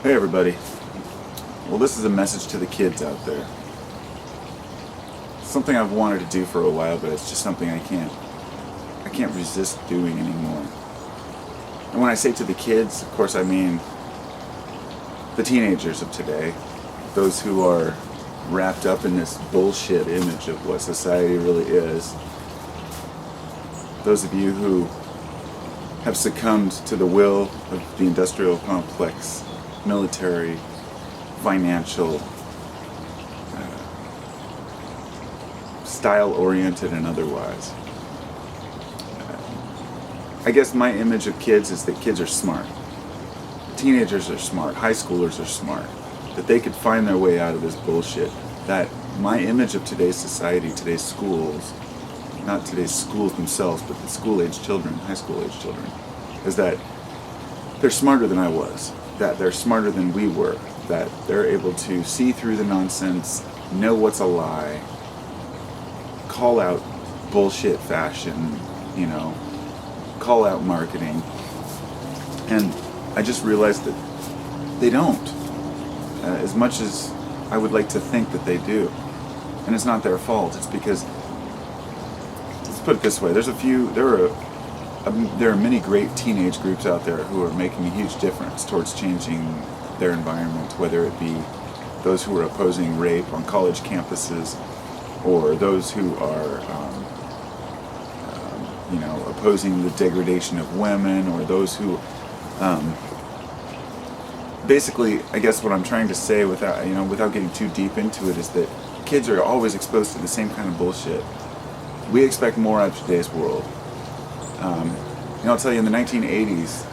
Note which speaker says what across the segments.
Speaker 1: Hey everybody. Well, this is a message to the kids out there. Something I've wanted to do for a while, but it's just something I can't resist doing anymore. And when I say to the kids, of course I mean the teenagers of today, those who are wrapped up in this bullshit image of what society really is. Those of you who have succumbed to the will of the industrial complex, military, financial, style-oriented and otherwise. I guess my image of kids is that kids are smart. Teenagers are smart. High schoolers are smart. That they could find their way out of this bullshit. That my image of today's society, today's schools, not today's schools themselves, but the school-age children, high school-age children, is that they're smarter than I was. That they're smarter than we were. That they're able to see through the nonsense, know what's a lie, call out bullshit fashion, call out marketing. And I just realized that they don't, as much as I would like to think that they do. And it's not their fault. It's because, let's put it this way, there are many great teenage groups out there who are making a huge difference towards changing their environment, whether it be those who are opposing rape on college campuses, or those who are, opposing the degradation of women, or those who, basically, I guess what I'm trying to say without getting too deep into it is that kids are always exposed to the same kind of bullshit. We expect more out of today's world. I'll tell you, in the 1980s,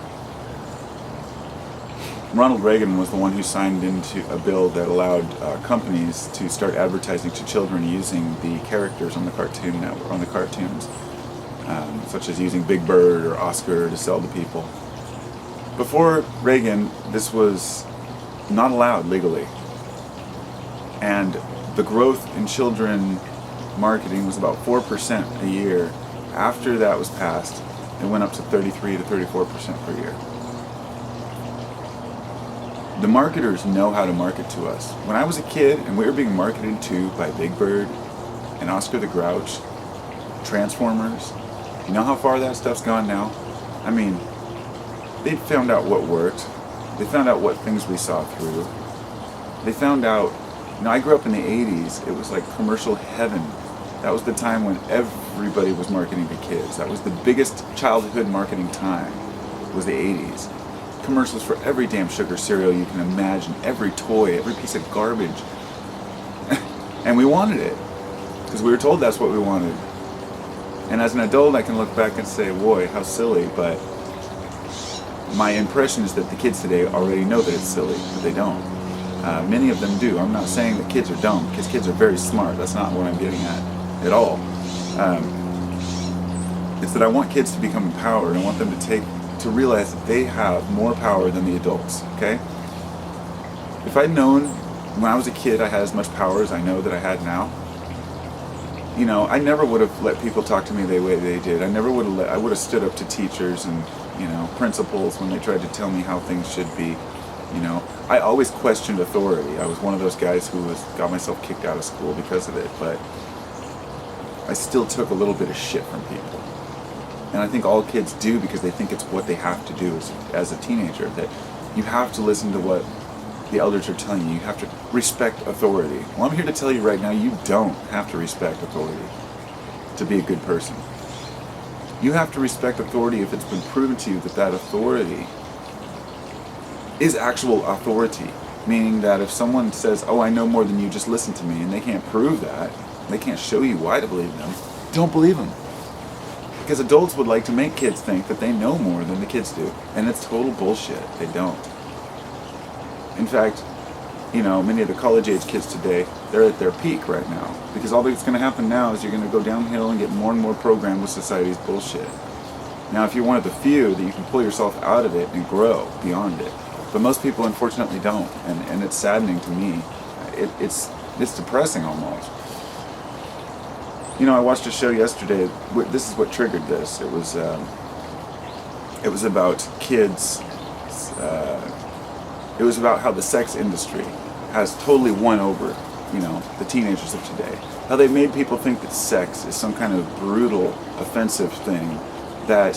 Speaker 1: Ronald Reagan was the one who signed into a bill that allowed companies to start advertising to children using the characters on the Cartoon Network, on the cartoons, such as using Big Bird or Oscar to sell to people. Before Reagan, this was not allowed legally, and the growth in children marketing was about 4% a year. After that was passed, it went up to 33 to 34% per year. The marketers know how to market to us. When I was a kid and we were being marketed to by Big Bird and Oscar the Grouch, Transformers, you know how far that stuff's gone now? I mean, they found out what worked. They found out what things we saw through. They found out, I grew up in the 80s. It was like commercial heaven. That was the time when everybody was marketing to kids. That was the biggest childhood marketing time, was the 80s. Commercials for every damn sugar cereal you can imagine, every toy, every piece of garbage. And we wanted it, because we were told that's what we wanted. And as an adult, I can look back and say, boy, how silly, but my impression is that the kids today already know that it's silly, but they don't. Many of them do. I'm not saying that kids are dumb, because kids are very smart. That's not what I'm getting at all. It's that I want kids to become empowered. I want them to realize that they have more power than the adults, okay? If I'd known when I was a kid I had as much power as I know that I had now, I never would have let people talk to me the way they did. I would have stood up to teachers and, principals when they tried to tell me how things should be. I always questioned authority. I was one of those guys who got myself kicked out of school because of it, but I still took a little bit of shit from people. And I think all kids do, because they think it's what they have to do as a teenager, that you have to listen to what the elders are telling you. You have to respect authority. Well, I'm here to tell you right now, you don't have to respect authority to be a good person. You have to respect authority if it's been proven to you that that authority is actual authority. Meaning that if someone says, oh, I know more than you, just listen to me, and they can't prove that, they can't show you why to believe them, don't believe them. Because adults would like to make kids think that they know more than the kids do. And it's total bullshit. They don't. In fact, many of the college-age kids today, they're at their peak right now. Because all that's going to happen now is you're going to go downhill and get more and more programmed with society's bullshit. Now, if you're one of the few, that you can pull yourself out of it and grow beyond it. But most people, unfortunately, don't. And it's saddening to me. It's depressing almost. I watched a show yesterday. This is what triggered this. It was about kids It was about how the sex industry has totally won over, the teenagers of today. How they made people think that sex is some kind of brutal, offensive thing. That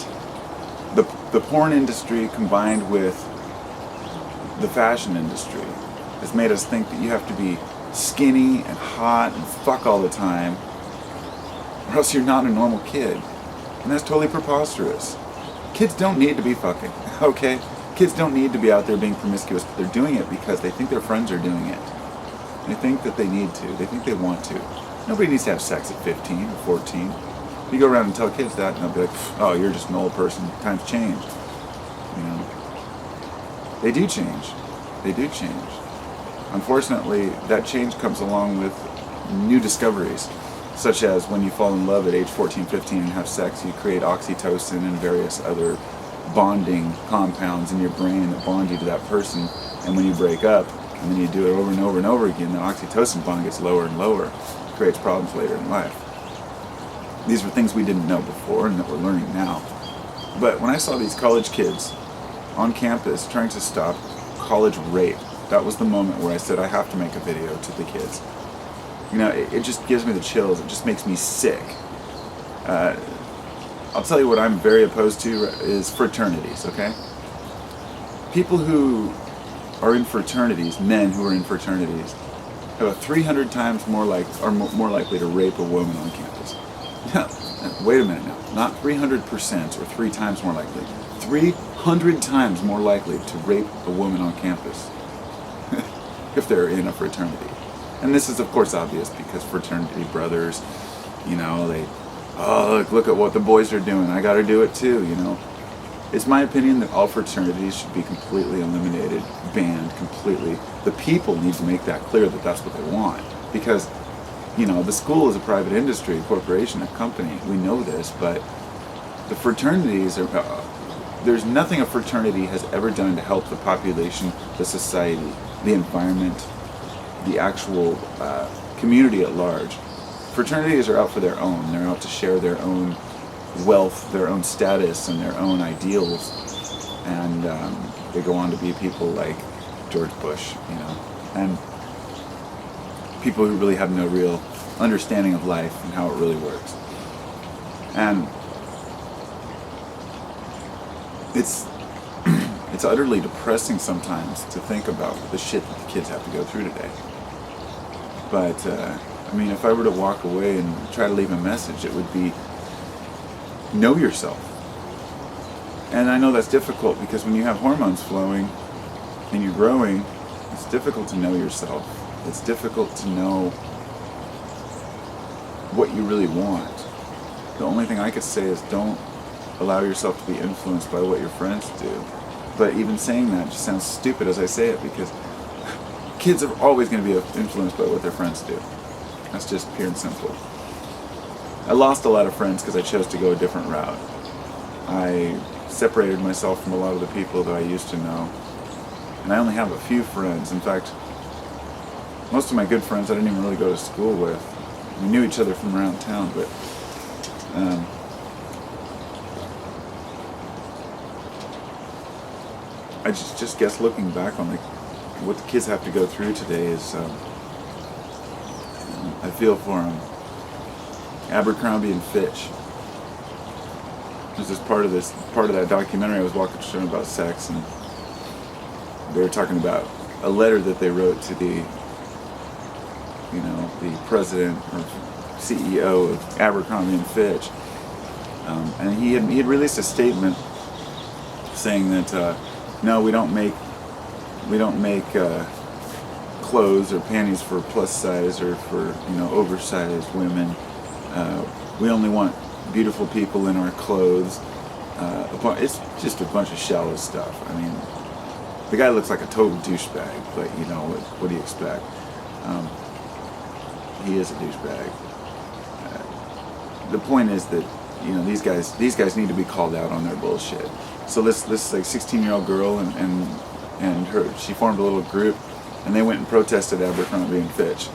Speaker 1: the porn industry combined with the fashion industry has made us think that you have to be skinny and hot and fuck all the time, or else you're not a normal kid. And that's totally preposterous. Kids don't need to be fucking, okay? Kids don't need to be out there being promiscuous, but they're doing it because they think their friends are doing it. They think that they need to. They think they want to. Nobody needs to have sex at 15 or 14. You go around and tell kids that, and they'll be like, oh, you're just an old person. Times change. They do change. They do change. Unfortunately, that change comes along with new discoveries, such as when you fall in love at age 14, 15 and have sex, you create oxytocin and various other bonding compounds in your brain that bond you to that person. And when you break up, and then you do it over and over and over again, the oxytocin bond gets lower and lower. It creates problems later in life. These were things we didn't know before and that we're learning now. But when I saw these college kids on campus trying to stop college rape, that was the moment where I said, I have to make a video to the kids. It just gives me the chills. It just makes me sick. I'll tell you what I'm very opposed to is fraternities, okay? People who are in fraternities, men who are in fraternities, have 300 times more likely to rape a woman on campus. Wait a minute now. Not 300% or 3 times more likely. 300 times more likely to rape a woman on campus if they're in a fraternity. And this is, of course, obvious because fraternity brothers, look at what the boys are doing. I got to do it too, It's my opinion that all fraternities should be completely eliminated, banned completely. The people need to make that clear that that's what they want. Because, the school is a private industry, a corporation, a company. We know this, but the fraternities are... there's nothing a fraternity has ever done to help the population, the society, the environment, the actual community at large. Fraternities are out for their own. They're out to share their own wealth, their own status, and their own ideals. And they go on to be people like George Bush, and people who really have no real understanding of life and how it really works. And it's utterly depressing sometimes to think about the shit that the kids have to go through today. But, if I were to walk away and try to leave a message, it would be, know yourself. And I know that's difficult because when you have hormones flowing and you're growing, it's difficult to know yourself. It's difficult to know what you really want. The only thing I could say is don't allow yourself to be influenced by what your friends do. But even saying that just sounds stupid as I say it, because kids are always going to be influenced by what their friends do. That's just pure and simple. I lost a lot of friends because I chose to go a different route. I separated myself from a lot of the people that I used to know. And I only have a few friends. In fact, most of my good friends I didn't even really go to school with. We knew each other from around town, but I just guess looking back on what the kids have to go through today is, I feel for them. Abercrombie and Fitch. There's this part of that documentary I was watching about sex, and they were talking about a letter that they wrote to the president or CEO of Abercrombie and Fitch, and he had released a statement saying that no, we don't make clothes or panties for plus size or for oversized women. We only want beautiful people in our clothes. It's just a bunch of shallow stuff. I mean, the guy looks like a total douchebag, but what do you expect? He is a douchebag. The point is that these guys need to be called out on their bullshit. So this 16-year-old girl and she formed a little group, and they went and protested Abercrombie and Fitch.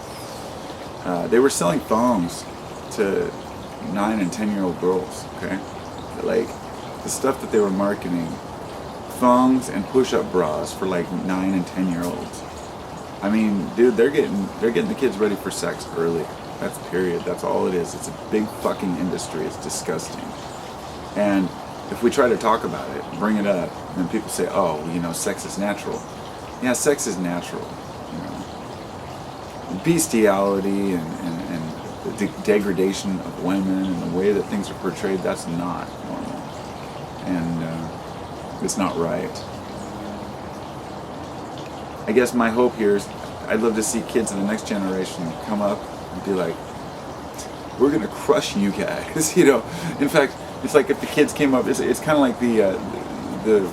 Speaker 1: They were selling thongs to 9 and 10-year-old girls. Okay, like the stuff that they were marketing thongs and push-up bras for like 9 and 10-year-olds. I mean, dude, they're getting the kids ready for sex early. That's period. That's all it is. It's a big fucking industry. It's disgusting. And if we try to talk about it, bring it up, then people say, oh, you know, sex is natural. Yeah, sex is natural. You know, bestiality and the degradation of women and the way that things are portrayed, that's not normal. And it's not right. I guess my hope here is I'd love to see kids in the next generation come up and be like, we're going to crush you guys. You know, in fact, it's like if the kids came up, it's kind of like the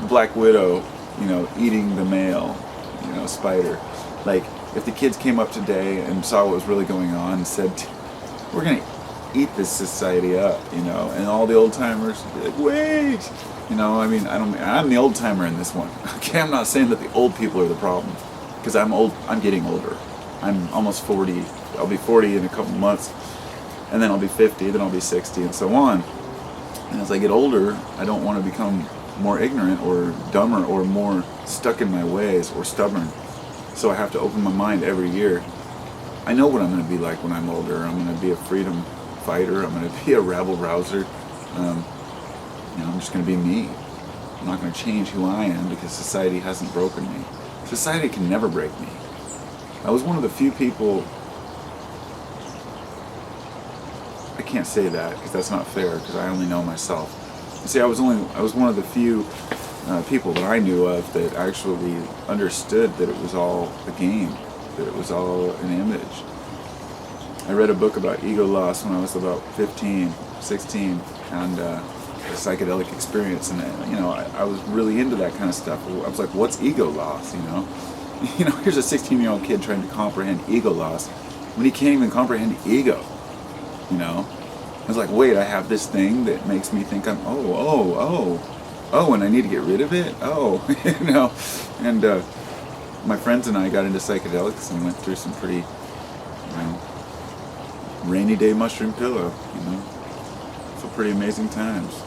Speaker 1: Black Widow, you know, eating the male, you know, spider. Like, if the kids came up today and saw what was really going on and said, we're going to eat this society up, you know, and all the old timers would be like, wait, you know, I mean, I'm the old timer in this one. Okay, I'm not saying that the old people are the problem, because I'm old, I'm getting older. I'm almost 40, I'll be 40 in a couple months, and then I'll be 50, then I'll be 60, and so on. And as I get older, I don't want to become more ignorant or dumber or more stuck in my ways or stubborn. So I have to open my mind every year. I know what I'm going to be like when I'm older. I'm going to be a freedom fighter. I'm going to be a rabble-rouser. You know, I'm just going to be me. I'm not going to change who I am because society hasn't broken me. Society can never break me. I was one of the few people... I can't say that because that's not fair because I only know myself. You see, I was one of the few people that I knew of that actually understood that it was all a game, that it was all an image. I read a book about ego loss when I was about 15, 16, and a psychedelic experience, and you know, I was really into that kind of stuff. I was like, what's ego loss, you know? You know, here's a 16-year-old kid trying to comprehend ego loss when he can't even comprehend ego, you know? I was like, wait, I have this thing that makes me think I'm, and I need to get rid of it? Oh, you know? And my friends and I got into psychedelics and went through some pretty, you know, rainy day mushroom pillow, you know? So pretty amazing times.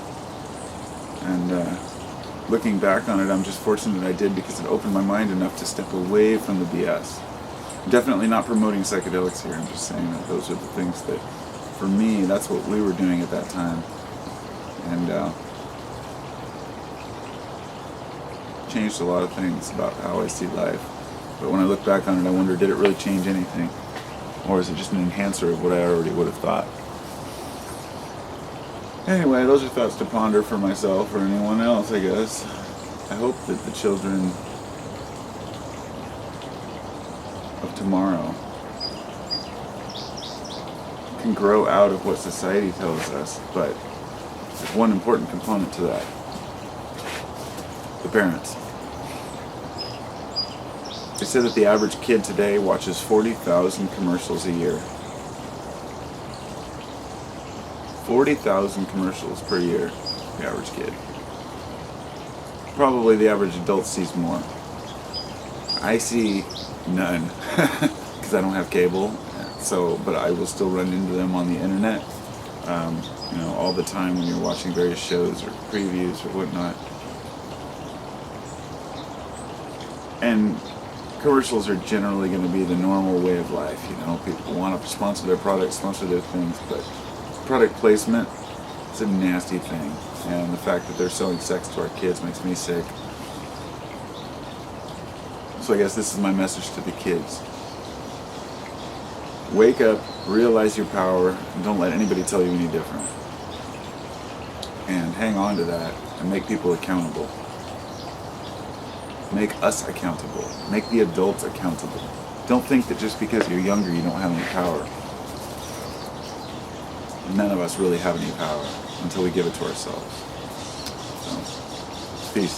Speaker 1: And looking back on it, I'm just fortunate I did because it opened my mind enough to step away from the BS. I'm definitely not promoting psychedelics here. I'm just saying that those are the things that, for me, that's what we were doing at that time. And changed a lot of things about how I see life. But when I look back on it, I wonder, did it really change anything? Or is it just an enhancer of what I already would have thought? Anyway, those are thoughts to ponder for myself or anyone else, I guess. I hope that the children of tomorrow can grow out of what society tells us, but there's one important component to that. The parents. They said that the average kid today watches 40,000 commercials a year. 40,000 commercials per year, the average kid. Probably the average adult sees more. I see none, because I don't have cable, but I will still run into them on the internet, you know, all the time when you're watching various shows or previews or whatnot. And commercials are generally going to be the normal way of life, you know. People want to sponsor their products, sponsor their things, but product placement is a nasty thing. And the fact that they're selling sex to our kids makes me sick. So I guess this is my message to the kids. Wake up, realize your power, and don't let anybody tell you any different. And hang on to that and make people accountable. Make us accountable. Make the adults accountable. Don't think that just because you're younger you don't have any power. None of us really have any power until we give it to ourselves. So, peace.